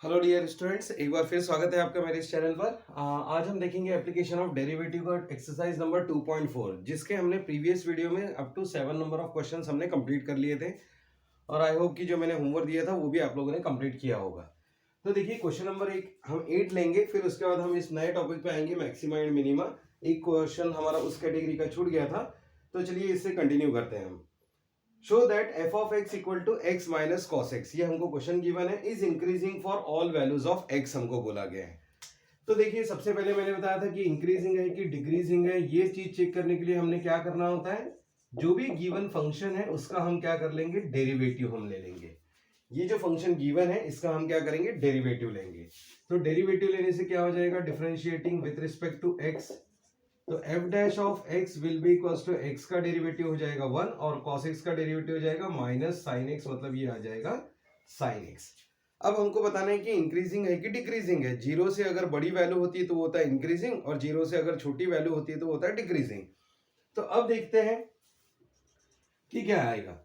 Hello dear students, एक बार फिर स्वागत है आपका मेरे इस चैनल पर। आज हम देखेंगे एप्लीकेशन ऑफ डेरिवेटिव का एक्सरसाइज नंबर 2.4, जिसके हमने प्रीवियस वीडियो में up to 7 number of questions हमने कंप्लीट कर लिए थे। और आई होप कि जो मैंने होमवर्क दिया था वो भी आप लोगों ने कंप्लीट किया होगा। तो देखिए, क्वेश्चन नंबर 1 हम 8 लेंगे, फिर उसके बाद हम इस नए टॉपिक पे आएंगे, मैक्सिमा एंड मिनिमा। एक क्वेश्चन हमारा उस कैटेगरी का छूट गया था, तो चलिए इससे कंटिन्यू करते हैं हम। Show that f of x equal to x minus cos x, ये हमको क्वेश्चन गिवन है, is increasing for all values of x हमको बोला गया है। तो देखिए, सबसे पहले मैंने बताया था कि इंक्रीजिंग है कि डिक्रीजिंग है, ये चीज चेक करने के लिए हमने क्या करना होता है, जो भी गिवन फंक्शन है उसका हम क्या कर लेंगे, डेरिवेटिव हम ले लेंगे। ये जो फंक्शन गिवन है इसका हम क्या करेंगे, डेरिवेटिव लेंगे। तो डेरिवेटिव लेने से क्या हो जाएगा, differentiating with respect to x, तो f dash of x will be equals to x का डेरिवेटिव हो जाएगा 1 और कॉस एक्स का डेरिवेटिव हो जाएगा माइनस साइन एक्स, मतलब ये आ जाएगा साइन एक्स। अब हमको बताना है कि इंक्रीजिंग है कि डिक्रीजिंग है। जीरो से अगर बड़ी वैल्यू होती है तो वो होता है इंक्रीजिंग, और जीरो से अगर छोटी वैल्यू होती है तो वो होता है डिक्रीजिंग। तो अब देखते हैं कि क्या आएगा।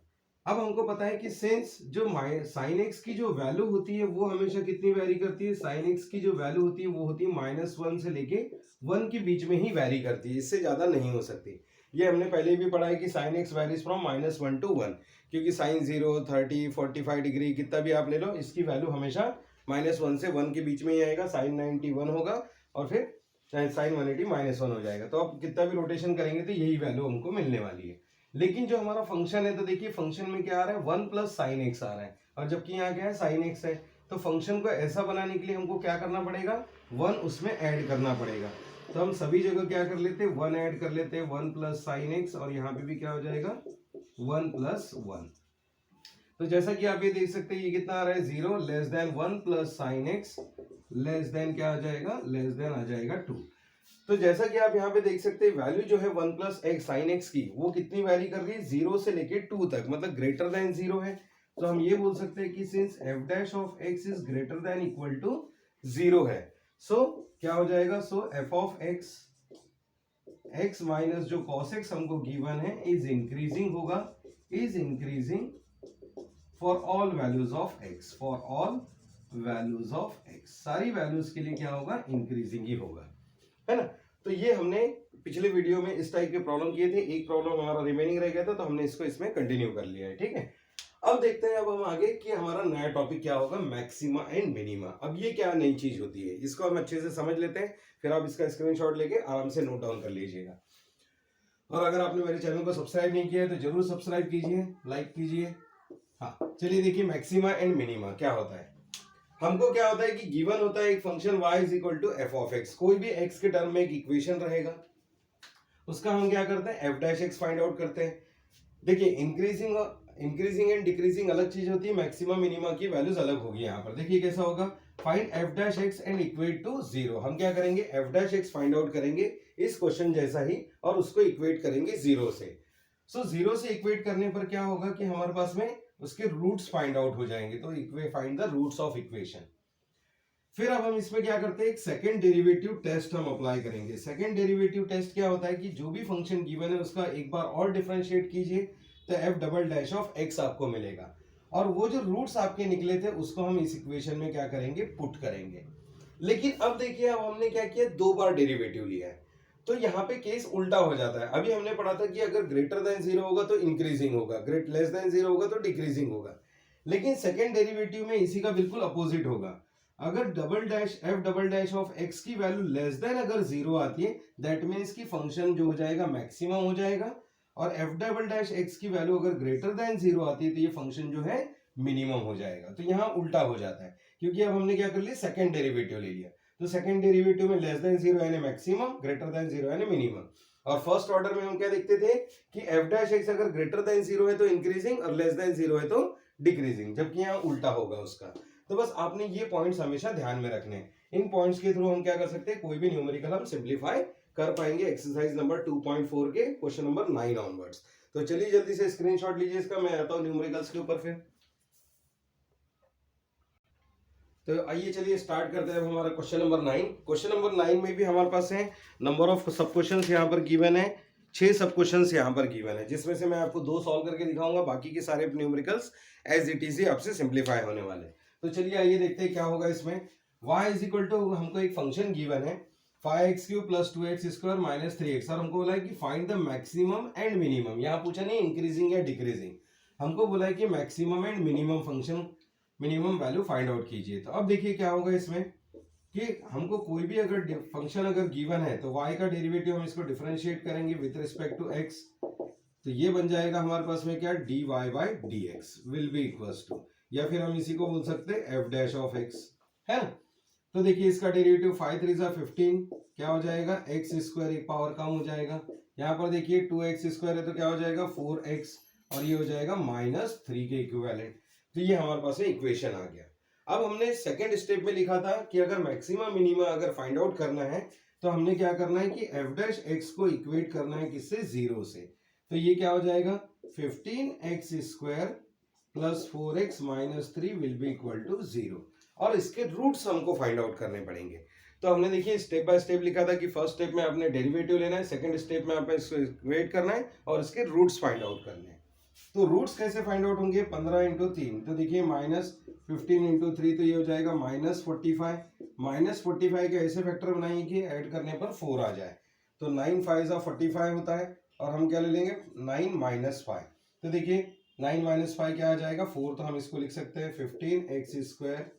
अब हमको पता है कि सिंस जो साइन एक्स की जो वैल्यू होती है वो हमेशा कितनी वैरी करती है, साइन एक्स की जो वैल्यू होती है वो होती है -1 से लेके 1 के बीच में ही वैरी करती है, इससे ज्यादा नहीं हो सकती। ये हमने पहले भी पढ़ा है कि sine x varies from -1 to 1, क्योंकि साइन 0, 30, 45 डिग्री कितना भी आप ले लो, इसकी वैल्यू हमेशा -1 से 1 के बीच में ही आएगा। साइन 90 1 होगा और फिर साइन 180 -1 हो जाएगा। तो आप कितना भी रोटेशन करेंगे तो यही वैल्यू हमको मिलने वाली है। लेकिन जो हमारा फंक्शन है, तो देखिए फंक्शन में क्या आ रहा है, 1 प्लस साइन एक्स आ रहा है, और जबकि यहाँ क्या है, साइन एक्स है। तो फंक्शन को ऐसा बनाने के लिए हमको क्या करना पड़ेगा, 1 उसमें ऐड करना पड़ेगा। तो हम सभी जगह क्या कर लेते हैं, 1 ऐड कर लेते हैं, 1 प्लस साइन एक्स, और यहाँ पे भी क्या हो जाएगा, 1 प्लस 1। तो जैसा कि आप ये देख सकते हैं, ये कितना आ रहा है, 0 less than 1 plus sine x less than क्या आ जाएगा, लेस देन आ जाएगा 2। तो जैसा कि आप यहाँ पे देख सकते हैं, वैल्यू जो है 1 प्लस एक्स साइन एक्स की, वो कितनी वैरी कर रही है, 0 से लेके 2 तक, मतलब ग्रेटर देन 0 है। तो हम ये बोल सकते हैं कि since f dash of x is greater than equal to 0 है, सो क्या हो जाएगा, so f of x x minus जो कॉस एक्स हमको गिवन है इज इंक्रीजिंग होगा, is increasing for all values of x, for all values of x, सारी values के लिए क्या होगा, इंक्रीजिंग ही होगा, है ना। तो ये हमने पिछले वीडियो में इस टाइप के प्रॉब्लम किए थे, एक प्रॉब्लम हमारा रिमेनिंग रह गया था, तो हमने इसको इसमें कंटिन्यू कर लिया है, ठीक है। अब देखते हैं अब हम आगे कि हमारा नया टॉपिक क्या होगा, मैक्सिमा एंड मिनिमा। अब ये क्या नई चीज होती है, इसको हम अच्छे से समझ लेते हैं, फिर आप इसका स्क्रीनशॉट लेके आराम से नोट डाउन कर लीजिएगा। और अगर आपने मेरे चैनल को सब्सक्राइब नहीं किया है तो जरूर सब्सक्राइब कीजिए, लाइक कीजिए। हाँ, चलिए देखिए, मैक्सिमा एंड मिनिमा क्या होता है। हमको क्या होता है कि गिवन होता है एक function y is equal to f of x, कोई भी x के टर्म में एक इक्वेशन रहेगा, उसका हम क्या करते हैं, F dash x find out करते हैं। देखिए, इंक्रीजिंग एंड डिक्रीजिंग अलग चीज होती है, मैक्सिमा मिनिमा की वैल्यूज अलग होगी। यहाँ पर देखिए कैसा होगा, find f dash x and equate to 0। हम क्या करेंगे, f dash x find out करेंगे इस क्वेश्चन जैसा ही, और उसको इक्वेट करेंगे 0 से। सो 0 से इक्वेट करने पर क्या होगा कि हमारे पास में उसके रूट्स फाइंड आउट हो जाएंगे, तो find the roots of equation. फिर अब हम इसमें क्या करते हैं, एक सेकंड डेरिवेटिव टेस्ट हम अप्लाई करेंगे। सेकंड डेरिवेटिव टेस्ट क्या होता है कि जो भी फंक्शन गिवन है उसका एक बार और डिफरेंशिएट कीजिए, तो F double dash of x आपको मिलेगा, और वो जो रूट्स आपके निकले थे उसको हम इस इक्वेशन में क्या करेंगे, पुट करेंगे। लेकिन अब देखिए, अब हमने क्या किया, 2 बार डेरिवेटिव लिया है, तो यहाँ पे केस उल्टा हो जाता है। अभी हमने पढ़ा था कि अगर ग्रेटर देन 0 होगा तो इंक्रीजिंग होगा, ग्रेट लेस देन 0 होगा तो डिक्रीजिंग होगा। लेकिन सेकंड डेरिवेटिव में इसी का बिल्कुल अपोजिट होगा। अगर double dash F double dash of x की वैल्यू लेस देन अगर 0 आती है, दैट मीन्स की फंक्शन जो हो जाएगा मैक्सिमम हो जाएगा, और एफ डबल डैश एक्स की वैल्यू अगर ग्रेटर देन 0 आती है तो ये फंक्शन जो है मिनिमम हो जाएगा। तो यहाँ उल्टा हो जाता है, क्योंकि अब हमने क्या कर लिया, सेकंड डेरिवेटिव ले लिया। तो सेकंड डेरिवेटिव में लेस देन 0 यानी मैक्सिमम, ग्रेटर देन 0 यानी मिनिमम। और फर्स्ट ऑर्डर में हम क्या देखते थे कि एफ डैश एक्स अगर ग्रेटर देन 0 है तो इंक्रीजिंग, और लेस देन 0 है तो डिक्रीजिंग, जबकि यहाँ उल्टा होगा उसका। तो बस आपने ये पॉइंट्स हमेशा ध्यान में रखने हैं। इन पॉइंट्स के थ्रू हम क्या कर सकते हैं, कोई भी न्यूमेरिकल हम सिंप्लीफाई कर पाएंगे एक्सरसाइज नंबर 2.4 के क्वेश्चन नंबर 9 ऑनवर्ड्स। तो चलिए जल्दी से स्क्रीनशॉट लीजिए इसका, मैं आता हूं न्यूमेरिकल्स के ऊपर। फिर तो आइए चलिए स्टार्ट करते हैं हमारा क्वेश्चन नंबर 9। क्वेश्चन नंबर 9 में भी हमारे पास है नंबर ऑफ सब क्वेश्चंस यहाँ पर गिवन है, 6 सब क्वेश्चंस यहाँ पर गिवन है, जिसमें से मैं आपको 2 सॉल्व करके दिखाऊंगा, बाकी के सारे न्यूमेरिकल्स एज इट इज ही आपसे सिंप्लीफाई होने वाले। तो चलिए आइए देखते हैं क्या होगा इसमें। y इज इक्वल टू, हमको एक फंक्शन गिवन है 5x³ plus 2x² minus 3x, और हमको बोला है कि find the maximum and minimum. यहाँ पूछा नहीं इंक्रीजिंग या डिक्रीजिंग, हमको बोला है कि maximum and minimum function, minimum value find out कीजिए। तो अब देखिए क्या होगा इसमें कि हमको कोई भी अगर फंक्शन अगर गिवन है तो y का डेरिवेटिव हम इसको डिफरेंशिएट करेंगे विद रिस्पेक्ट टू x, तो ये बन जाएगा हमारे पास में क्या, dy by d x will be equals to, या फिर हम इसी को बोल सकते हैं f डैश ऑफ x, है ना। तो देखिए इसका डेरिवेटिव 5 3 15 क्या हो जाएगा, एक्स स्क्वायर, एक पावर कम हो जाएगा। यहाँ पर देखिए 2x स्क्वायर है तो क्या हो जाएगा 4x, और ये हो जाएगा -3 के इक्विवेलेंट। तो ये हमारे पास में इक्वेशन आ गया। अब हमने सेकेंड स्टेप में लिखा था कि अगर मैक्सिमम मिनिमम अगर फाइंड आउट करना है तो हमने क्या करना है कि f डैश x को इक्वेट करना है किससे, 0 से। तो ये क्या हो जाएगा 15x square plus 4x minus 3 will be equal to 0, और इसके रूट्स हमको फाइंड आउट करने पड़ेंगे। तो हमने देखिए स्टेप बाय स्टेप लिखा था कि फर्स्ट स्टेप में आपने डेरिवेटिव लेना है, सेकंड स्टेप में आपने इसको इक्वेट करना है और इसके रूट्स फाइंड आउट करने हैं। तो रूट्स कैसे फाइंड आउट होंगे, 15 इंटू 3, तो देखिए -15 इंटू 3, तो ये हो जाएगा -45। -45 के ऐसे फैक्टर बनाइए कि ऐड करने पर 4 आ जाए, तो 9 5 45 होता है, और हम क्या ले लेंगे 9 माइनस 5। तो देखिए 9 माइनस 5 क्या आ जाएगा 4, तो हम इसको लिख सकते हैं 15x square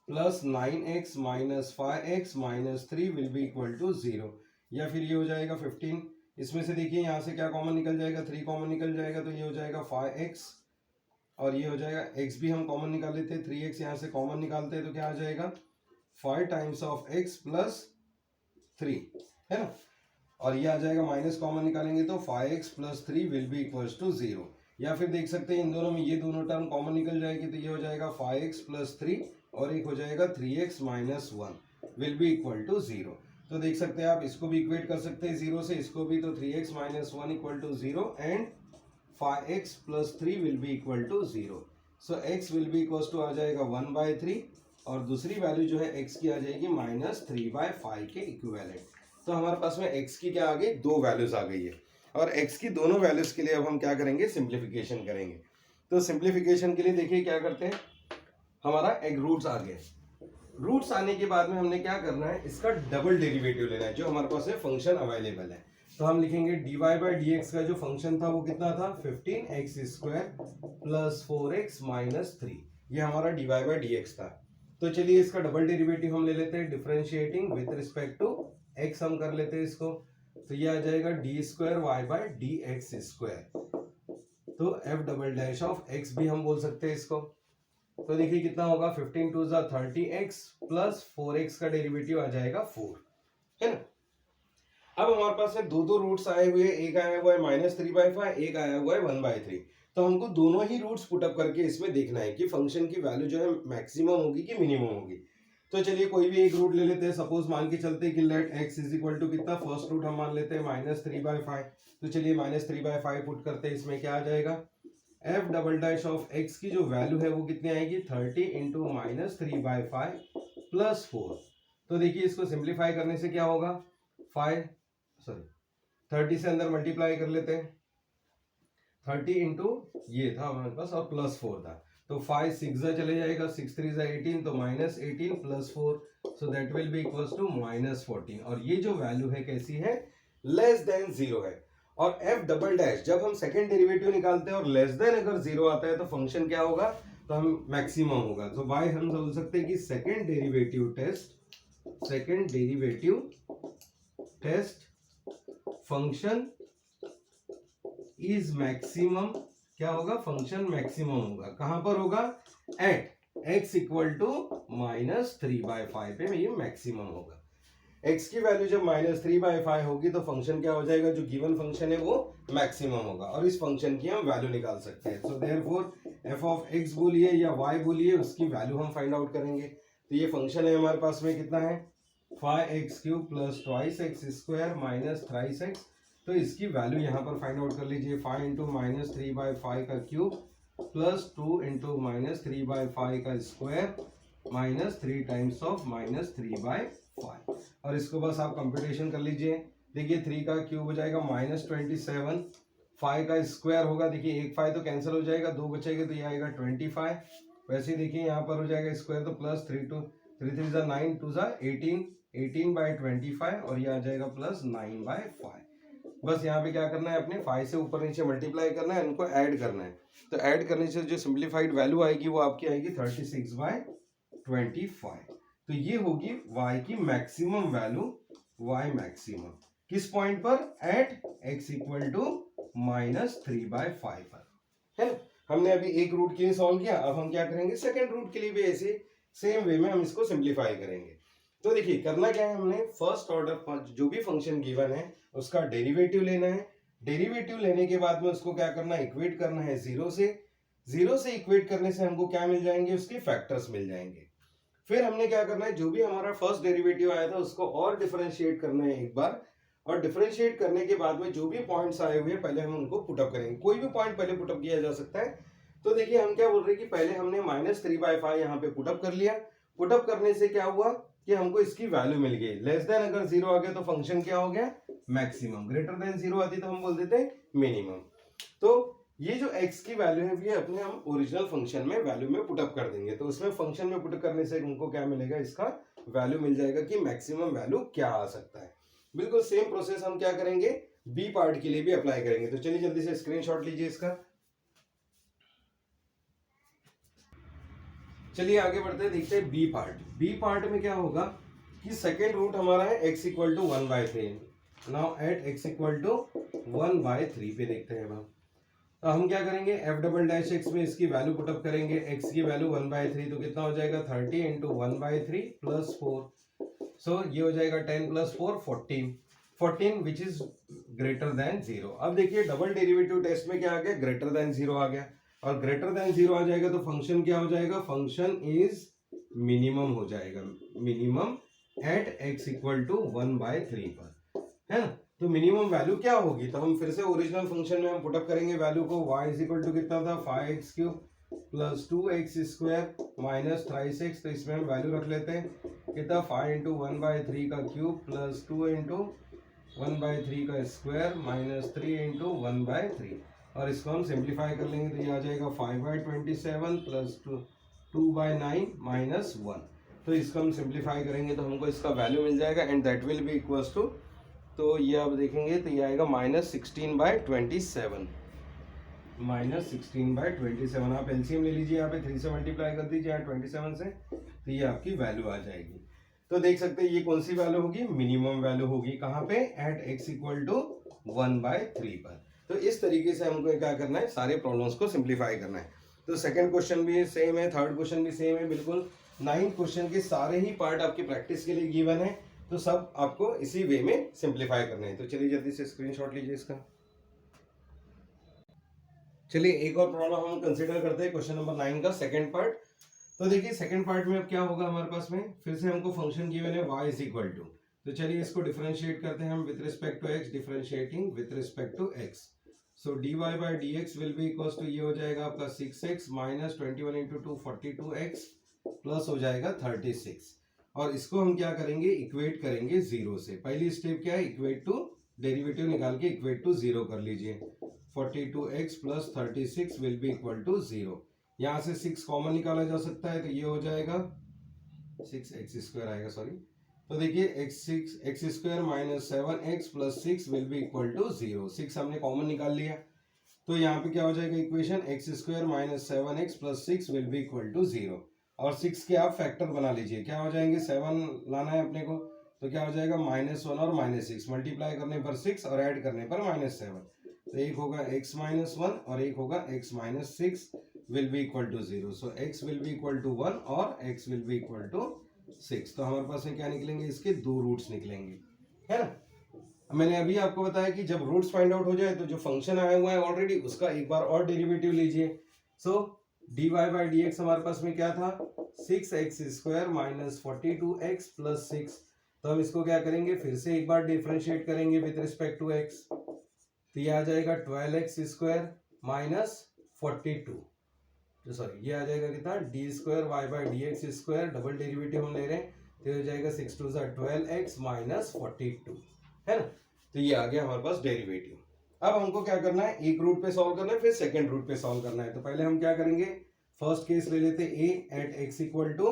plus 9x minus 5x minus 3 will be equal to 0, या फिर ये हो जाएगा 15, इसमें से देखिए यहाँ से क्या कॉमन निकल जाएगा, 3 कॉमन निकल जाएगा, तो ये हो जाएगा 5x, और ये हो जाएगा x भी हम कॉमन निकाल लेते हैं, 3x यहाँ से कॉमन निकालते हैं तो क्या आ जाएगा 5 टाइम्स ऑफ x प्लस 3, है ना। और ये आ जाएगा माइनस कॉमन निकालेंगे तो 5x plus 3 will be equals to 0, या फिर देख सकते हैं इन दोनों में ये दोनों टर्म कॉमन निकल जाएगी, तो ये हो जाएगा 5x प्लस 3 और एक हो जाएगा 3x minus 1 will be equal to 0। तो देख सकते हैं आप इसको भी इक्वेट कर सकते हैं 0 से, इसको भी, तो 3x minus 1 equal to 0 and 5x plus 3 will be equal to 0। So x will be equals to आ जाएगा 1/3, और दूसरी वैल्यू जो है x की आ जाएगी -3/5 के इक्विवेलेंट। तो हमारे पास में x की क्या आ गई, 2 वैल्यूज आ गई है, और x की दोनों वैल्यूज के लिए अब हम क्या करेंगे, सिंप्लीफिकेशन करेंगे। तो सिंप्लीफिकेशन के लिए देखिए क्या करते हैं, हमारा एक रूट्स आ गए, रूट्स आने के बाद में हमने क्या करना है, इसका डबल डेरिवेटिव लेना है जो हमारे पास है फंक्शन अवेलेबल है। तो हम लिखेंगे dy बाई डी एक्स का जो फंक्शन था वो कितना था 15x square plus 4x minus 3, ये हमारा dy बाई डी एक्स था। तो चलिए इसका डबल डेरिवेटिव हम ले लेते हैं, differentiating with respect to x हम कर लेते हैं इसको, तो ये आ जाएगा d square y by d x square, तो f double dash of x भी हम बोल सकते हैं इसको। तो देखिए कितना होगा 15 2 30x प्लस 4x का डेरिवेटिव आ जाएगा 4, है ना। अब हमारे पास है दो रूट्स आए हुए, एक आया हुआ है -3/5, एक आया हुआ है 1/3। तो हमको दोनों ही रूट्स पुटअप करके इसमें देखना है कि फंक्शन की वैल्यू जो है मैक्सिमम होगी कि मिनिमम होगी। तो चलिए कोई भी एक रूट ले लेते हैं, सपोज मान के चलते हैं कि let x is equal to कितना, फर्स्ट रूट हम मान लेते हैं -3/5, तो चलिए -3/5 पुट करते हैं, इसमें क्या आ जाएगा f double dash of x की जो वैल्यू है वो कितनी आएगी 30 इंटू -3/5 प्लस 4। तो देखिए इसको सिंप्लीफाई करने से क्या होगा 30 से अंदर मल्टीप्लाई कर लेते हैं, 30 इंटू ये था हमारे पास और प्लस 4 था, तो 5 6 चले जाएगा, 6 3 18, तो -18 plus 4, so that will be equals to -14, और ये जो वैल्यू है कैसी है, लेस देन 0 है। और f डबल डैश जब हम सेकेंड डेरिवेटिव निकालते हैं और लेस देन अगर 0 आता है तो फंक्शन क्या होगा, तो हम मैक्सिमम होगा। तो बाय हम बोल सकते हैं कि second derivative test function is maximum, क्या होगा, फंक्शन मैक्सिमम होगा, कहां पर होगा, एट x इक्वल टू -3/5 पे ये मैक्सिमम होगा। x की वैल्यू जब -3/5 होगी तो फंक्शन क्या हो जाएगा, जो गिवन फंक्शन है वो मैक्सिमम होगा, और इस फंक्शन की हम वैल्यू निकाल सकते हैं। So therefore f of x बोलिए या y बोलिए, उसकी वैल्यू हम फाइंड आउट करेंगे। तो ये फंक्शन है हमारे पास में कितना है 5x³ plus 2x square minus 3x, तो इसकी वैल्यू यहाँ पर फाइंड आउट कर लीजिए, 5 इंटू -3/5 का क्यूब प्लस 2 इंटू -3/5 का स्क्वायर माइनस 3 टाइम्स ऑफ -3/5, और इसको बस आप कंप्यूटेशन कर लीजिए। देखिए 3 का क्यूब हो जाएगा -27, 5 का स्क्वायर होगा, देखिए एक 5 तो कैंसिल हो जाएगा, 2 बचेगा तो ये आएगा 25, वैसे ही देखिए यहाँ पर हो जाएगा स्क्वायर, तो प्लस 3 जा 9 2 जा 18, 18/25 और ये आ जाएगा प्लस 9/5। बस यहाँ पे क्या करना है, अपने 5 से ऊपर नीचे मल्टीप्लाई करना है, उनको ऐड करना है। तो ऐड करने से जो सिंप्लीफाइड वैल्यू आएगी वो आपकी आएगी 36/25। तो ये होगी y की मैक्सिमम वैल्यू, y मैक्सिमम किस पॉइंट पर, एट x इक्वल टू -3/5 पर, है ना। हमने अभी एक रूट के लिए सॉल्व किया, अब हम क्या करेंगे, सेकेंड रूट के लिए भी ऐसे सेम वे में हम इसको सिंप्लीफाई करेंगे। तो देखिए करना क्या है, हमने फर्स्ट ऑर्डर जो भी फंक्शन गिवन है उसका डेरिवेटिव लेना है। डेरिवेटिव लेने के बाद में उसको क्या करना है, इक्वेट करना है जीरो से इक्वेट करने से हमको क्या मिल जाएंगे, उसके फैक्टर्स मिल जाएंगे। फिर हमने क्या करना है, जो भी हमारा फर्स्ट डेरिवेटिव आया था उसको और डिफरेंशिएट करना है एक बार, और डिफरेंशिएट करने के बाद में जो भी पॉइंट्स आए हुए हैं पहले हम उनको पुटअप करेंगे। कोई भी पॉइंट पहले पुटअप किया जा सकता है। तो देखिए हम क्या बोल रहे हैं कि पहले हमने -3/5 यहाँ पे पुटअप कर लिया। पुटअप करने से क्या हुआ कि हमको इसकी वैल्यू मिल गई। लेस देन अगर 0 आ गया तो फंक्शन क्या हो गया, मैक्सिमम। ग्रेटर देन 0 आती तो हम बोल देते हैं मिनिमम। तो ये जो x की वैल्यू है ये अपने हम ओरिजिनल फंक्शन में वैल्यू में पुटअप कर देंगे। तो उसमें फंक्शन में पुटअप करने से हमको क्या मिलेगा, इसका वैल्यू मिल जाएगा कि मैक्सिमम वैल्यू क्या आ सकता है। बिल्कुल सेम प्रोसेस हम क्या करेंगे, बी पार्ट के लिए भी अप्लाई करेंगे। तो चलिए जल्दी से स्क्रीनशॉट लीजिए इसका। चलिए आगे बढ़ते हैं, देखते हैं बी पार्ट। बी पार्ट में क्या होगा कि सेकेंड रूट हमारा है x equal to 1/3। Now at x equal to 1/3 पे देखते हैं हम। तो हम क्या करेंगे, f डबल डैश x में इसकी वैल्यू पुटअप करेंगे। x की वैल्यू 1/3 तो कितना हो जाएगा, 30 इंटू 1/3 प्लस 4। सो ये हो जाएगा 10 plus 4 14 which is greater then 0। अब देखिए डबल डेरिवेटिव टेस्ट में क्या आ गया, ग्रेटर देन 0 आ गया। और ग्रेटर देन 0 आ जाएगा तो फंक्शन क्या हो जाएगा, फंक्शन इज मिनिमम हो जाएगा। Minimum at x equal to 1/3 पर, है ना। तो मिनिमम वैल्यू क्या होगी, तो हम फिर से ओरिजिनल फंक्शन में हम पुटअप करेंगे वैल्यू को। y इज इक्वल टू कितना था, 5x³ plus 2x² minus 3x। तो इसमें हम वैल्यू रख लेते हैं कितना, 5 इंटू 1/3 का क्यूब प्लस 2 इंटू 1/3 का स्क्वायर माइनस 3 इंटू 1/3। और इसको हम सिंप्लीफाई कर लेंगे तो ये आ जाएगा 5/27 प्लस 2/9 माइनस 1। तो इसको हम सिंप्लीफाई करेंगे तो हमको इसका वैल्यू मिल जाएगा and that will be equals to, तो ये आप देखेंगे तो ये आएगा -16/27। -16/27 आप एलसीएम ले लीजिए, यहाँ पे 3 से मल्टीप्लाई कर दीजिए यहाँ 27 से, तो ये आपकी वैल्यू आ जाएगी। तो देख सकते हैं ये कौन सी वैल्यू होगी, मिनिमम वैल्यू होगी। कहाँ पे, एट x इक्वल टू 1/3 पर। तो इस तरीके से हमको क्या करना है, सारे प्रॉब्लम्स को सिंप्लीफाई करना है। तो सेकंड क्वेश्चन भी सेम है, थर्ड क्वेश्चन भी सेम है, बिल्कुल 9 क्वेश्चन के सारे ही पार्ट आपकी प्रैक्टिस के लिए गिवन है। तो सब आपको इसी वे में सिंप्लीफाई करना है। तो चलिए जल्दी से स्क्रीनशॉट लीजिए इसका। चलिए एक और प्रॉब्लम हम कंसीडर करते हैं, क्वेश्चन नंबर 9 का सेकंड पार्ट। तो देखिए सेकंड पार्ट में अब क्या होगा हमारे पास में, फिर से हमको फंक्शन गिवन है y इज इक्वल टू। तो चलिए इसको डिफरेंशिएट करते हैं हम with respect to x, differentiating with respect to x। So dy by dx will be equals to, ये हो जाएगा आपका 6x minus 21 into 2 42x plus हो जाएगा 36। और इसको हम क्या करेंगे, इक्वेट करेंगे जीरो से। पहली स्टेप क्या है, इक्वेट टू, डेरिवेटिव निकाल के इक्वेट टू जीरो कर लीजिए। 42x plus 36 will be equal to 0। यहाँ से 6 कॉमन निकाला जा सकता है तो ये हो जाएगा 6x² आएगा, सॉरी। तो देखिए x² minus 7x plus 6 will be equal to 0। 6 हमने कॉमन निकाल लिया तो यहाँ पे क्या हो जाएगा equation, x² minus 7x plus 6 will be equal to 0। और 6 के आप फैक्टर बना लीजिए, क्या हो जाएंगे, 7 लाना है अपने को, तो क्या हो जाएगा -1 और -6, मल्टीप्लाई करने पर 6 और ऐड करने पर -7। तो एक होगा x-1 और एक होगा x-6 will be equal to 0। So x will be equal to 1 और x will be equal to 6। तो हमारे पास में क्या निकलेंगे, इसके 2 रूट्स निकलेंगे, है ना। मैंने अभी आपको बताया कि जब रूट्स फाइंड आउट हो जाए तो जो फंक्शन आया हुआ है ऑलरेडी उसका एक बार और डेरिवेटिव लीजिए। सो dy बाई dx हमारे पास में क्या था, 6x² माइनस 42x प्लस 6। तो हम इसको क्या करेंगे, फिर से एक बार डिफरेंशिएट करेंगे विद रिस्पेक्ट टू x। तो ये आ जाएगा 12x² माइनस 42, तो सॉरी ये आ जाएगा कितना, d² y by dx², double derivative हम ले रहे हैं तो हो जाएगा 6 2 12x माइनस 42, है ना। तो ये आ गया हमारे पास डेरिवेटिव। अब हमको क्या करना है, एक रूट पे सॉल्व करना है, फिर सेकंड रूट पे सॉल्व करना है। तो पहले हम क्या करेंगे, फर्स्ट केस ले लेते a at x equal to,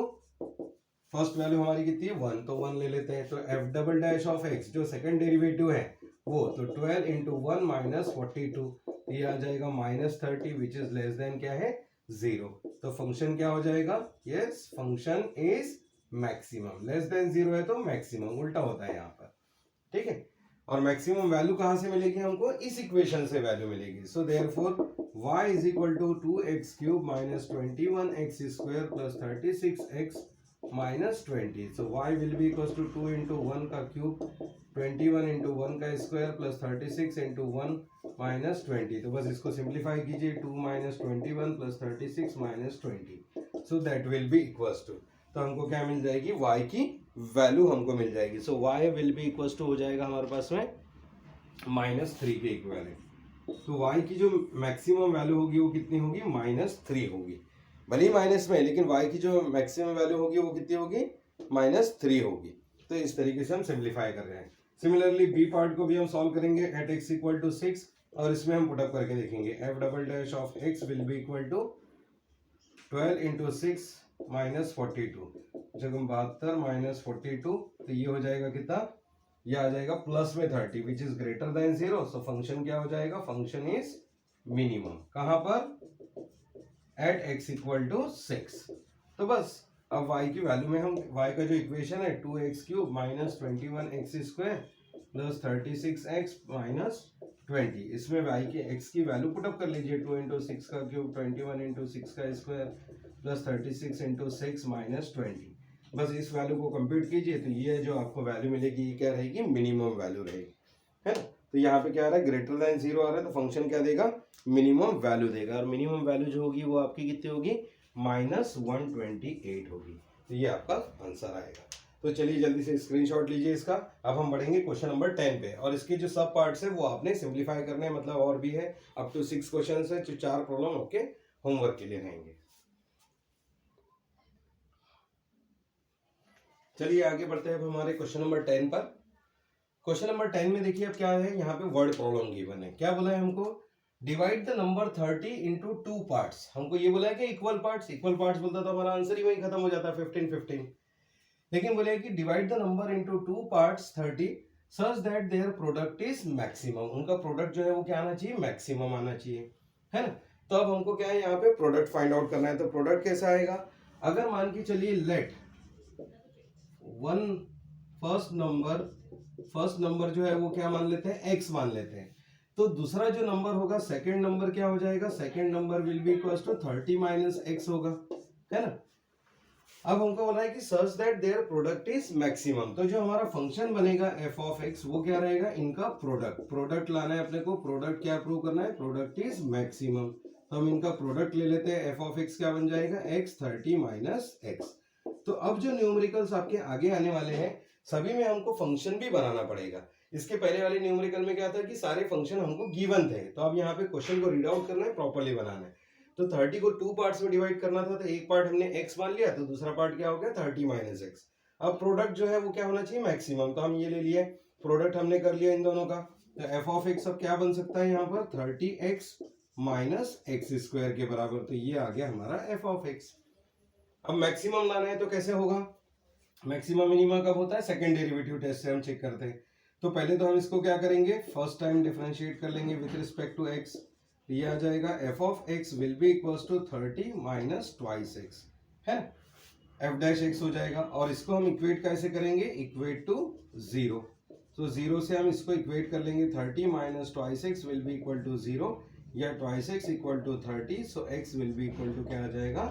first value हमारी कितनी है 1, तो 1 ले लेते हैं। तो F double dash of x जो सेकंड डेरिवेटिव है वो, तो 12 इंटू 1 माइनस 42, ये आ जाएगा -30 विच इज लेस देन क्या है 0। तो फंक्शन क्या हो जाएगा, yes function is maximum, less than 0 है तो मैक्सिमम, उल्टा होता है यहाँ पर, ठीक है। और मैक्सिमम वैल्यू कहां से मिलेगी हमको, इस इक्वेशन से वैल्यू मिलेगी। So therefore y is equal to 2x cube minus 21x square plus 36x minus 20। सो y will be equal to 2 into 1 का क्यूब 21 इंटू 1 का स्क्वायर प्लस 36 इंटू 1 माइनस 20। तो बस इसको सिंप्लीफाई कीजिए, 2 minus 21 plus 36 minus 20, so that will be equals to, तो हमको क्या मिल जाएगी, y की वैल्यू हमको मिल जाएगी। So y will be equals to हो जाएगा हमारे पास में -3 के इक्विवेलेंट। तो y की जो मैक्सिमम वैल्यू होगी वो कितनी होगी, -3 होगी, भले ही माइनस में, लेकिन y की जो मैक्सिमम वैल्यू होगी वो कितनी होगी, -3 होगी। तो इस तरीके से हम सिंप्लीफाई कर रहे हैं। सिमिलरली बी पार्ट को भी हम सॉल्व करेंगे एट x इक्वल टू 6, और इसमें हम पुटअप करके देखेंगे। F double dash of x will be equal to 12 into 6 minus 42, जब हम 72 माइनस 42, तो ये हो जाएगा कितना, ये आ जाएगा प्लस में 30 which is greater then 0। So function क्या हो जाएगा, फंक्शन इज मिनिमम, कहां पर, एट x इक्वल टू 6। तो बस अब y की वैल्यू में हम y का जो इक्वेशन है 2x cube minus 21x square plus 36x minus 20, इसमें y के x की वैल्यू पुटअप कर लीजिए। 2 इंटू 6 का क्यूब 21 इंटू 6 का स्क्वायर प्लस 36 इंटू 6 माइनस 20, बस इस वैल्यू को कंप्यूट कीजिए, तो ये जो आपको वैल्यू मिलेगी ये क्या रहेगी, मिनिमम वैल्यू रहेगी, है ना। तो यहाँ पे क्या आ रहा है, ग्रेटर देन 0 आ रहा है, तो फंक्शन क्या देगा, मिनिमम वैल्यू देगा, और मिनिमम वैल्यू जो होगी वो आपकी कितनी होगी, -128 होगी। तो ये आपका आंसर आएगा। तो चलिए जल्दी से स्क्रीनशॉट लीजिए इसका। अब हम बढ़ेंगे क्वेश्चन नंबर 10 पे, और इसके जो सब पार्ट्स है वो आपने सिंप्लीफाई करने हैं, मतलब और भी है, अप टू 6 क्वेश्चन है, जो 4 प्रॉब्लम आपके होमवर्क के लिए रहेंगे। चलिए आगे बढ़ते हैं अब हमारे क्वेश्चन नंबर 10 पर। क्वेश्चन नंबर 10 में देखिए अब क्या है, यहाँ पे वर्ड प्रॉब्लम गिवन है। क्या बोला है हमको, divide the number 30 into 2 parts. हमको ये बोला है कि इक्वल पार्ट्स, इक्वल पार्ट्स बोलता तो हमारा आंसर ही वही खत्म हो जाता 15-15, लेकिन बोले कि divide the number into 2 parts 30 such that their product is maximum. उनका प्रोडक्ट जो है वो क्या आना चाहिए, मैक्सिमम आना चाहिए, है ना। तो अब हमको क्या है, यहाँ पे प्रोडक्ट फाइंड आउट करना है। तो प्रोडक्ट कैसा आएगा, अगर मान के चलिए लेट वन फर्स्ट नंबर जो है वो क्या मान लेते हैं, x मान लेते हैं, तो दूसरा जो नंबर होगा सेकंड नंबर क्या हो जाएगा, second number will be equal to 30 minus x होगा, है ना। अब हमको बोला है कि such that their product is maximum. तो जो हमारा फंक्शन बनेगा f ऑफ x वो क्या रहेगा, इनका प्रोडक्ट लाना है अपने को। प्रोडक्ट क्या प्रूव करना है, प्रोडक्ट इज मैक्सिमम। तो हम इनका प्रोडक्ट ले लेते हैं, f ऑफ x क्या बन जाएगा, x 30 माइनस x। तो अब जो न्यूमेरिकल्स आपके आगे आने वाले हैं सभी में हमको फंक्शन भी बनाना पड़ेगा। इसके पहले वाले न्यूमेरिकल में क्या था कि सारे फंक्शन हमको गिवन थे, तो अब यहाँ पे क्वेश्चन को रीड आउट करना है, प्रॉपर्ली बनाना है। तो 30 को 2 पार्ट्स में डिवाइड करना था, तो एक पार्ट हमने x मान लिया, तो दूसरा पार्ट क्या हो गया 30 माइनस x। अब प्रोडक्ट जो है वो क्या होना चाहिए, मैक्सिमम। तो हम ये ले लिए, प्रोडक्ट हमने कर लिया इन दोनों का। तो f ऑफ x अब क्या बन सकता है यहाँ पर, 30x माइनस x स्क्वायर के बराबर। तो ये आ गया हमारा f ऑफ x। अब मैक्सिमम लाना है तो कैसे होगा, मैक्सिमम मिनिमा कब होता है, सेकंड डेरिवेटिव टेस्ट से हम चेक करते हैं। तो पहले तो हम इसको क्या करेंगे, फर्स्ट टाइम डिफरेंशिएट कर लेंगे विथ रिस्पेक्ट टू x। ये आ जाएगा f of x will be equals to 30 minus twice x, है f डैश x हो जाएगा। और इसको हम इक्वेट कैसे करेंगे, इक्वेट टू 0। तो 0 से हम इसको इक्वेट कर लेंगे, 30 minus twice x will be equal to 0, या twice x equal to 30। So x will be equal to क्या आ जाएगा,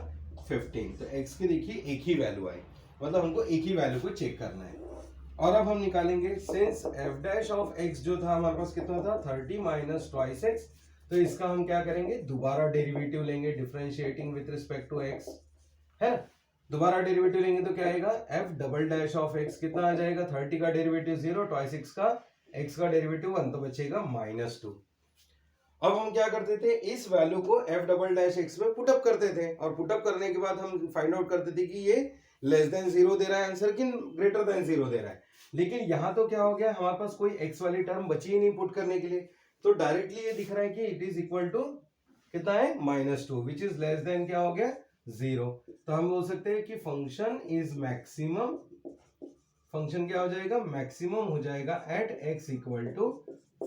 15। तो x की देखिए एक ही वैल्यू आई, मतलब हमको एक ही वैल्यू को चेक करना है। और अब हम निकालेंगे, since f dash of x जो था हमारे पास कितना था, 30 माइनस ट्वाइस x, तो इसका हम क्या करेंगे, दोबारा डेरिवेटिव लेंगे, differentiating with respect to x, है ना। दोबारा डेरिवेटिव लेंगे तो क्या आएगा, f double dash of x कितना आ जाएगा, 30 का डेरिवेटिव 0, ट्वाइस x का डेरिवेटिव 1, तो बचेगा -2। अब हम क्या करते थे, इस वैल्यू को f डबल डैश x में पुटअप करते थे, और पुटअप करने के बाद हम फाइंड आउट करते थे कि ये लेस देन 0 दे रहा है आंसर कि ग्रेटर देन 0 दे रहा है। लेकिन यहां तो क्या हो गया, हमारे पास कोई x वाली टर्म बची ही नहीं पुट करने के लिए, तो डायरेक्टली ये दिख रहा है कि इट इज इक्वल टू कितना है, -2 विच इज लेस देन क्या हो गया, 0। तो हम बोल सकते हैं कि फंक्शन इज मैक्सिमम, फंक्शन क्या हो जाएगा, मैक्सिमम हो जाएगा at x equal to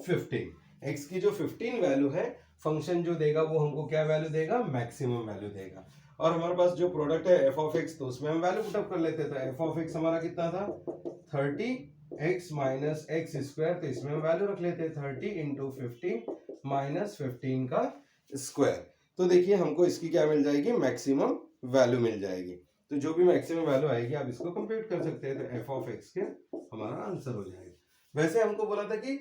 15। x की जो 15 वैल्यू है फंक्शन जो देगा वो हमको क्या वैल्यू देगा, मैक्सिमम वैल्यू देगा। और हमारे पास जो प्रोडक्ट है f ऑफ x, तो उसमें हम वैल्यू पुटअप कर लेते हैं। तो f ऑफ x हमारा कितना था, 30x माइनस एक्स स्क्वायर, तो इसमें हम वैल्यू रख लेते हैं 30 इंटू 15 माइनस 15 का स्क्वायर। तो देखिए हमको इसकी क्या मिल जाएगी, मैक्सिमम वैल्यू मिल जाएगी। तो जो भी मैक्सिमम वैल्यू आएगी आप इसको कंप्यूट कर सकते हैं। तो एफ ऑफ एक्स के हमारा आंसर हो जाएगा। वैसे हमको बोला था कि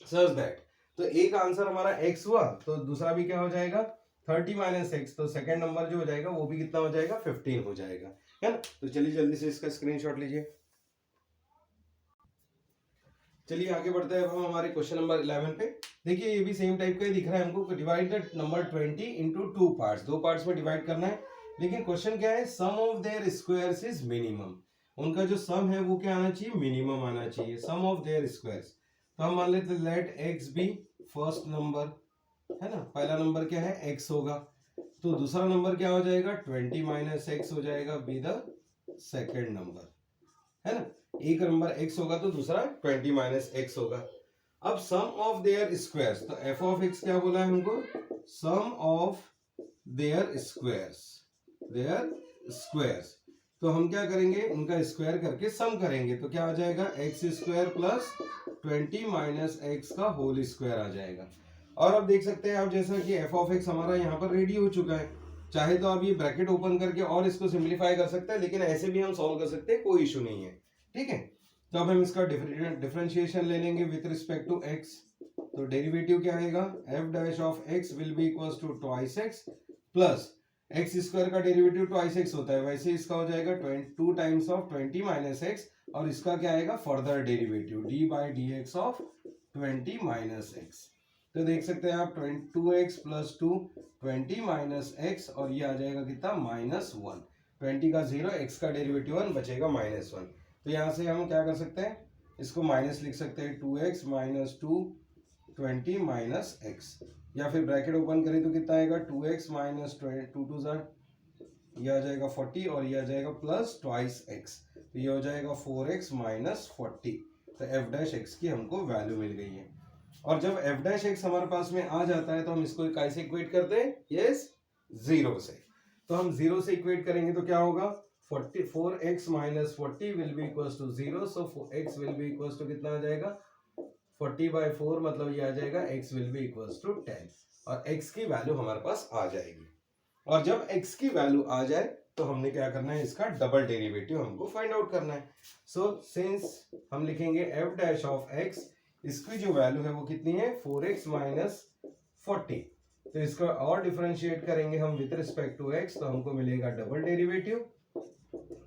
सर्च दैट, तो एक आंसर हमारा x हुआ, तो दूसरा भी क्या हो जाएगा 30 माइनस एक्स, तो सेकंड नंबर जो हो जाएगा वो भी कितना हो जाएगा, 15 हो जाएगा, है ना। तो चलिए जल्दी से इसका स्क्रीनशॉट लीजिए। चलिए आगे बढ़ते हैं हम हमारे क्वेश्चन नंबर 11 पे। देखिए ये भी सेम टाइप का ही दिख रहा है हमको। Divide the number 20 into two parts, दो पार्ट्स में डिवाइड करना है। लेकिन क्वेश्चन क्या है, sum of their squares is minimum, उनका जो सम है वो क्या आना चाहिए, मिनिमम आना चाहिए, सम ऑफ देयर स्क्वायर्स। तो हम मान लेते let x be first number, है ना, पहला नंबर क्या है एक्स होगा, तो दूसरा नंबर क्या हो जाएगा 20 माइनस एक्स हो जाएगा बी द सेकेंड नंबर, है ना। एक नंबर x होगा तो दूसरा 20 माइनस एक्स होगा। अब सम ऑफ देयर स्क्वायर्स, तो f ऑफ x क्या बोला है हमको, sum of their squares, their squares. तो हम क्या करेंगे, उनका स्क्वायर करके सम करेंगे, तो क्या आ जाएगा x square plus 20 minus x का होल स्क्वायर आ जाएगा। और अब देख सकते हैं आप जैसा कि f ऑफ x हमारा यहाँ पर रेडी हो चुका है, चाहे तो आप ये ब्रैकेट ओपन करके और इसको सिंप्लीफाई कर सकते हैं, लेकिन ऐसे भी हम सॉल्व कर सकते हैं, कोई इशू नहीं है, ठीक है। तो अब हम इसका डिफरेंशिएशन ले लेंगे विथ रिस्पेक्ट टू x। तो डेरिवेटिव क्या आएगा, f dash of x will be equals to twice x plus x square का डेरिवेटिव ट्वाइस x होता है, वैसे इसका हो जाएगा 2 टाइम्स ऑफ 20 माइनस एक्स, और इसका क्या आएगा further derivative d by d x of 20 minus x. तो देख सकते हैं आप 2x प्लस 2 20 माइनस एक्स, और ये आ जाएगा कितना -1, 20 का 0, x का डेरिवेटिव 1, बचेगा -1। तो यहाँ से हम क्या कर सकते हैं, इसको माइनस लिख सकते हैं 2x माइनस 2 20 माइनस एक्स, या फिर ब्रैकेट ओपन करें तो कितना आएगा 2x माइनस 2 टू ज़र, ये आ जाएगा 40, और ये आ जाएगा प्लस ट्वाइस एक्स, तो ये हो जाएगा 4x माइनस 40। तो f डैश एक्स की हमको वैल्यू मिल गई है। और जब f डैश एक्स हमारे पास में आ जाता है तो हम इसको कैसे इक्वेट करते हैं, यस 0 से। तो हम 0 से इक्वेट करेंगे तो क्या होगा, 4x minus 40 will be equals to 0, so x will be equals to कितना आ जाएगा 40/4, मतलब ये आ जाएगा x will be equals to 10, और x की वैल्यू हमारे पास आ जाएगी। और जब x की वैल्यू आ जाए तो हमने क्या करना है, इसका डबल डेरिवेटिव हमको फाइंड आउट करना है। सो सिंस हम लिखेंगे f डैश ऑफ x, इसकी जो वैल्यू है वो कितनी है 4x माइनस 40, तो इसका और डिफरेंशिएट करेंगे हम विद रिस्पेक्ट टू x, तो हमको मिलेगा डबल डेरिवेटिव,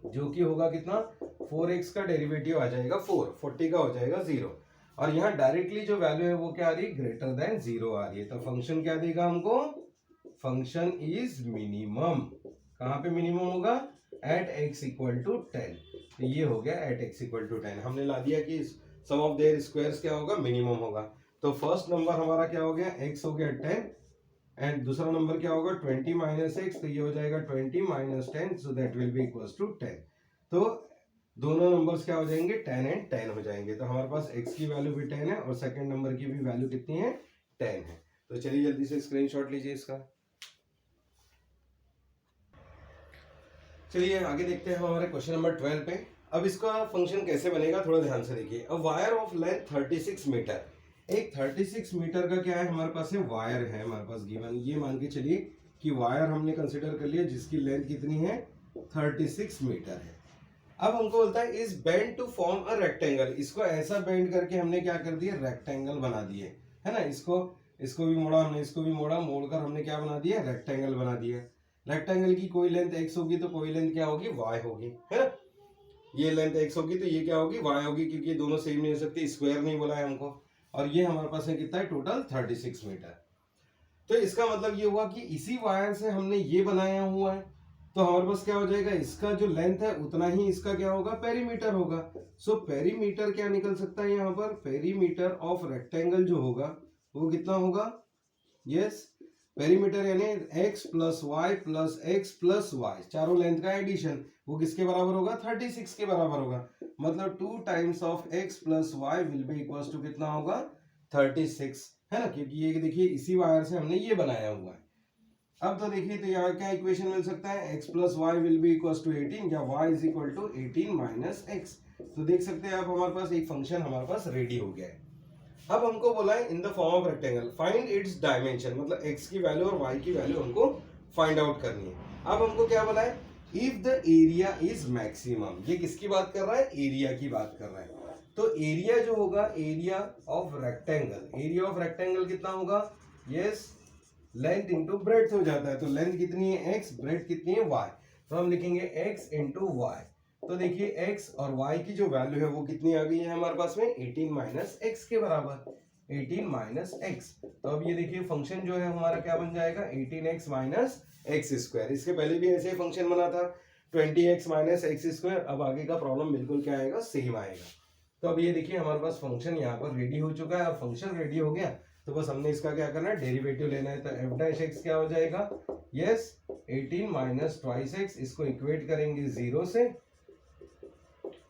जो कि होगा कितना 4x का डेरिवेटिव आ जाएगा 4, 40 का हो जाएगा 0, और यहाँ डायरेक्टली जो वैल्यू है वो क्या आ रही है, ग्रेटर देन 0 आ रही है। तो फंक्शन क्या देगा हमको, फंक्शन इज मिनिमम, कहाँ पे मिनिमम होगा, एट x इक्वल टू 10। तो ये हो गया एट x इक्वल टू 10, हमने ला दिया कि सम ऑफ देयर स्क्वायर्स क्या होगा, मिनिमम होगा। तो फर्स्ट नंबर हमारा क्या हो गया, x हो गया 10, एंड दूसरा नंबर क्या होगा 20 माइनस एक्स, तो ये हो जाएगा 20 minus 10, so that will be equals to 10। तो दोनों नंबर्स क्या हो जाएंगे 10 एंड 10 हो जाएंगे। तो हमारे पास x की वैल्यू भी 10 है और सेकंड नंबर की भी वैल्यू कितनी है 10 है। तो चलिए जल्दी से स्क्रीनशॉट लीजिए इसका। चलिए आगे देखते हैं हम हमारे क्वेश्चन नंबर 12 पे। अब इसका फंक्शन कैसे बनेगा थोड़ा ध्यान से देखिए। A wire of length 36 metre, एक 36 मीटर का क्या है हमारे पास है, वायर है हमारे पास गिवन। ये मान के चलिए कि वायर हमने कंसिडर कर लिया जिसकी लेंथ कितनी है 36 मीटर है। अब हमको बोलता है is bend to form a rectangle, इसको ऐसा बेंड करके हमने क्या कर दिया रेक्टेंगल बना दिए, है ना। इसको भी मोड़ा हमने, इसको भी मोड़ा, मोड़कर हमने क्या बना दिया रेक्टेंगल बना दिया। रेक्टेंगल की कोई लेंथ x होगी तो कोई लेंथ क्या होगी y होगी, है ना। ये लेंथ x होगी तो ये क्या होगी y होगी, क्योंकि दोनों सेम नहीं हो सकती, स्क्वायर नहीं बोला है हमको। और ये हमारे पास है कितना है टोटल 36 मीटर। तो इसका मतलब ये हुआ कि इसी वायर से हमने ये बनाया हुआ है, तो हमारे पास क्या हो जाएगा, इसका जो लेंथ है उतना ही इसका क्या होगा पेरीमीटर होगा। सो पेरीमीटर क्या निकल सकता है यहाँ पर, पेरीमीटर ऑफ रेक्टेंगल जो होगा वो कितना होगा, यस पेरीमीटर यानी x plus y plus x plus y, चारों लेंथ का एडिशन, वो किसके बराबर होगा? 36 के बराबर होगा। मतलब 2 times of x plus y will be equal to कितना होगा? 36, है ना, क्योंकि ये देखिए इसी वायर से हमने ये बनाया हुआ है। अब तो देखिए, तो यहाँ क्या इक्वेशन मिल सकता है? x plus y will be equal to 18 या y is equal to 18 minus x. तो देख सकते हैं आप, हमारे पास एक फंक्शन हमारे पास रेडी हो गया है। अब हमको बोला है in the form of rectangle find its dimension, मतलब x की वैल्यू और y की वैल्यू हमको फाइंड आउट करनी है। अब हमको क्या बोला है? If the area is maximum, ये किसकी बात कर रहा है? एरिया की बात कर रहा है। तो एरिया जो होगा, area of rectangle, area of rectangle कितना होगा? यस, लेंथ इंटू ब्रेड्थ हो जाता है। तो लेंथ कितनी है x, ब्रेड्थ कितनी है y, तो हम लिखेंगे x इंटू वाई। तो देखिए x और y की जो वैल्यू है वो कितनी आ गई है हमारे पास में? 18 माइनस एक्स के बराबर, 18 माइनस एक्स। तो अब ये देखिए फंक्शन जो है हमारा क्या बन जाएगा? 18x minus x square. इसके पहले भी ऐसे ही फंक्शन बना था 20x माइनस एक्स स्क्वायर। अब आगे का प्रॉब्लम बिल्कुल क्या आएगा? सेम आएगा। तो अब ये देखिए हमारे पास फंक्शन यहाँ पर रेडी हो चुका है। और फंक्शन रेडी हो गया तो बस हमने इसका क्या करना है? डेरिवेटिव लेना है। तो एफ डैश एक्स क्या हो जाएगा? यस, 18 माइनस ट्वाइस एक्स, इसको इक्वेट करेंगे 0 से,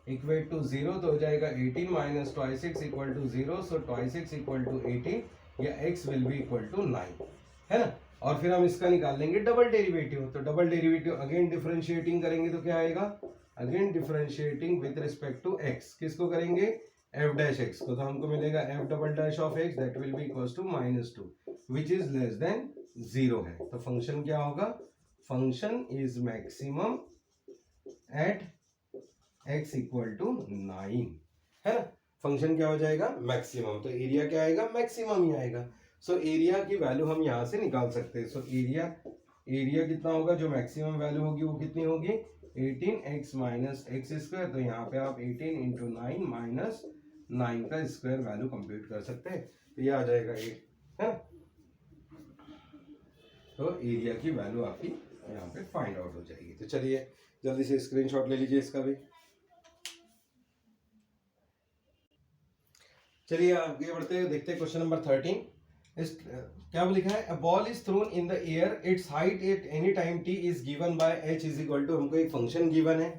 इक्वेट टू 0 तो हो जाएगा 18 minus twice x equal to 0। So twice x equal to 18 या x will be equal to 9, है ना। और फिर हम इसका निकाल लेंगे डबल डेरिवेटिव। तो डबल डेरिवेटिव अगेन डिफरेंशिएटिंग करेंगे तो क्या आएगा? Again differentiating with respect to x, किसको करेंगे? f डैश x को। तो हमको मिलेगा f double dash of x that will be equal to -2 which is less than 0 है। तो फंक्शन क्या होगा? Function is maximum at x equal to 9, है ना। फंक्शन क्या हो जाएगा? मैक्सिमम। तो एरिया क्या आएगा? मैक्सिमम ही आएगा। सो एरिया की वैल्यू हम यहाँ से निकाल सकते हैं। सो एरिया कितना होगा? जो मैक्सिमम वैल्यू होगी वो कितनी होगी? 18x minus x square. तो यहाँ पे आप 18 इंटू 9 माइनस 9 का स्क्वायर वैल्यू कंप्यूट कर सकते हैं। तो ये आ जाएगा 8, है। तो एरिया की वैल्यू आपकी यहाँ पे फाइंड आउट हो जाएगी। तो चलिए जल्दी से स्क्रीनशॉट ले लीजिए इसका भी। चलिए आगे बढ़ते हैं, देखते हैं क्वेश्चन नंबर 13। क्या लिखा है? A ball is thrown in the air, its height at any time t is given by h is equal to, हमको एक फंक्शन गिवन है।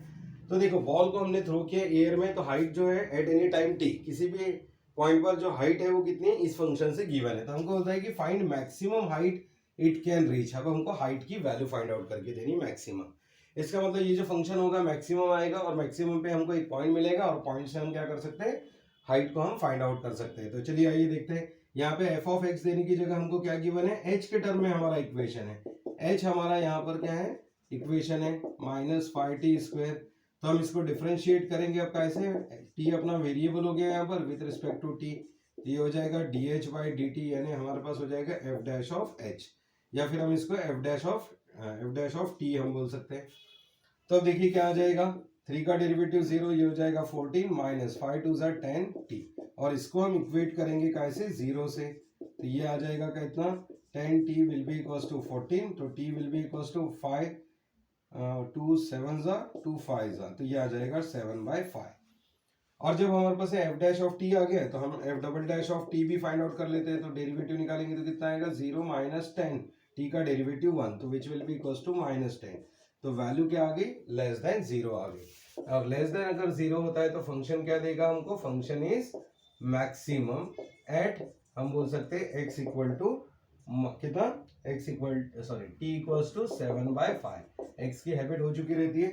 तो देखो बॉल को हमने थ्रो किया एयर में, तो हाइट जो है एट एनी टाइम t, किसी भी पॉइंट पर जो हाइट है वो कितनी है? इस फंक्शन से गिवन है। तो हमको होता है कि find maximum height it can reach. अब हमको हाइट की वैल्यू फाइंड आउट करके देनी मैक्सिमम। इसका मतलब ये जो फंक्शन होगा मैक्सिमम आएगा और मैक्सिमम पे हमको एक पॉइंट मिलेगा और पॉइंट से हम क्या कर सकते हैं? हाइट को हम फाइंड आउट कर सकते हैं। तो चलिए आइए देखते हैं। यहाँ पे एफ ऑफ एक्स देने की जगह हमको क्या गिवन है? एच के टर्म में हमारा इक्वेशन है। एच हमारा यहाँ पर क्या है? इक्वेशन है -5t²। तो हम इसको डिफरेंशिएट करेंगे। अब कैसे? टी अपना वेरिएबल हो गया यहाँ पर विद रिस्पेक्ट टू टी। ये हो जाएगा dh बाई dt, यानी हमारे पास हो जाएगा एफ डैश ऑफ एच, या फिर हम इसको एफ डैश ऑफ टी हम बोल सकते हैं। तो अब देखिए क्या आ जाएगा? 3 का डेरिवेटिव 0, ये हो जाएगा 14 माइनस 5 टू 10t, और इसको हम इक्वेट करेंगे कैसे? 0 से। तो ये आ जाएगा कितना? 10t will be equals to 14, तो t will be equals to 5, 2 7 2 5, तो ये आ जाएगा 7/5। और जब हमारे पास एफ डैश ऑफ टी आ गया तो हम F double dash of T भी फाइंड आउट कर लेते हैं। तो डेरिवेटिव निकालेंगे तो कितना आएगा? 0 माइनस 10, टी का डेरिवेटिव 1, तो which will be equals to -10। तो वैल्यू क्या आ गई? लेस देन 0 आ गई। और लेस देन अगर 0 होता है तो फंक्शन क्या देगा हमको? फंक्शन इज मैक्सिमम एट, हम बोल सकते हैं x इक्वल टू कितना? x equal t equals to 7/5। x की हैबिट हो चुकी रहती है,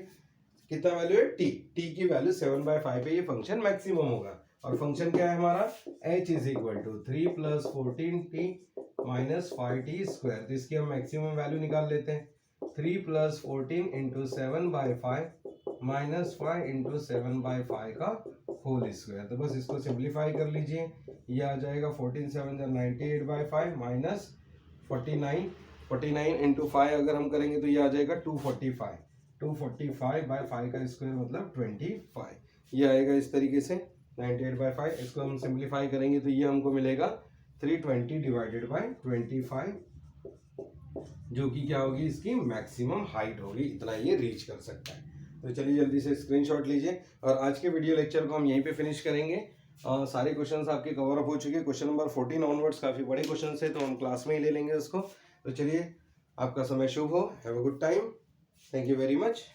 कितना वैल्यू है? t की वैल्यू 7/5 पे ये फंक्शन मैक्सिमम होगा। और फंक्शन क्या है हमारा? h is equal to 3 + 14t minus 5t²। तो इसकी हम मैक्सिमम वैल्यू निकाल लेते हैं। 3 + 14 इंटू 7/5 माइनस 5 इंटू 7/5 का होल स्क्वायर। तो बस इसको सिंप्लीफाई कर लीजिए। ये आ जाएगा 14 7 98/5 माइनस 49 इंटू 5 अगर हम करेंगे तो ये आ जाएगा 245। 245/5 का स्क्वायर मतलब 25। ये आएगा इस तरीके से 98/5। इसको हम सिंप्लीफाई करेंगे तो ये हमको मिलेगा 320 डिवाइडेड बाय 25, जो कि क्या होगी? इसकी मैक्सिमम हाइट होगी, इतना ये रीच कर सकता है। तो चलिए जल्दी से स्क्रीनशॉट लीजिए और आज के वीडियो लेक्चर को हम यहीं पे फिनिश करेंगे। सारे क्वेश्चंस आपके कवर अप हो चुके हैं। क्वेश्चन नंबर 14 ऑनवर्ड्स काफ़ी बड़े क्वेश्चन है, तो हम क्लास में ही ले लेंगे उसको। तो चलिए, आपका समय शुभ हो। Have a good time. Thank you very much.